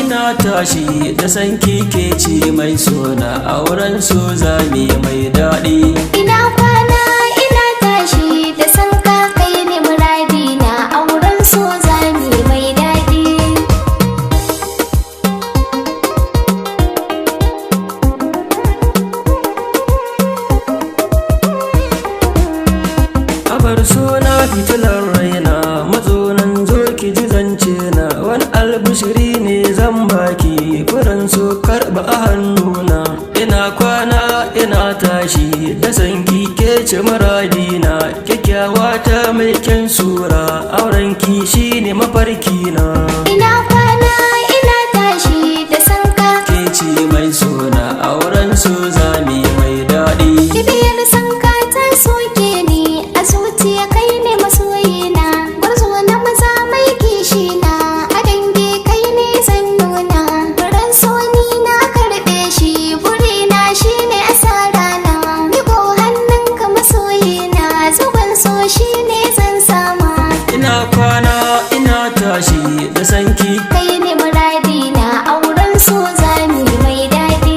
Ina tashi da san kike ce mai sona auren so zami mai daɗi. Ina kwana ina tashi da san ka kai ne muradi na auren so zami mai daɗi. Abar sona fitilar raina mazonan zo ki ji zance na wani albishiri ne zan baki furan so karba a hannuna. Ina kwana ina tashi da san kike ce muradina kyakkyawa ta mai kyan sura auren ki shine mafarki na. Ina kwana ina tashi da san ka ke ce mai sona auren so zami mai daɗi. kibiyar san ka ta soke ni a zuciya kai ne masoyina gwarzo na maza mai kishi na a dange kai ne zan nuna furen so ni na karɓe shi burina shine asara na miko hannunka masoyina zuban so shine zan sama. Ina kwana ina tashi da sanki Kai ne muradina auren so zami mai daɗi.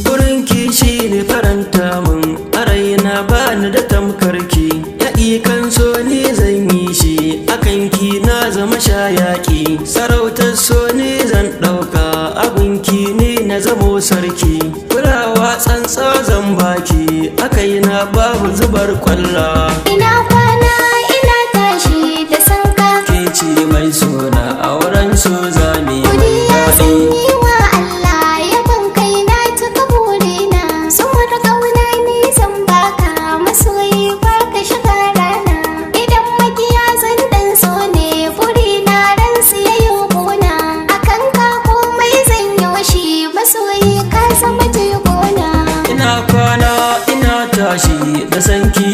wurinki shine faranta min a raina bani da tamkarki yaƙi kan so ni zan yi shi akan ki na zama shayaki sarautar so ni zan ɗauka abinki ni na zamo sarki kulawa tsantsa zan baki akai na babu zubar kwalla. Ina kwana ina tashi da san ka Ke ce mai sona auren so zami mai Godiya zan daɗi. yi wa Allah yabon kai na cika burina sumar ƙauna ni zan baka masoyi baka shiga rana idan makiya zan dan so ne burina ran su yayi gona akan ka komai zan yi shi masoyi ka zama jigona. Ina kwana ina tashi da sanki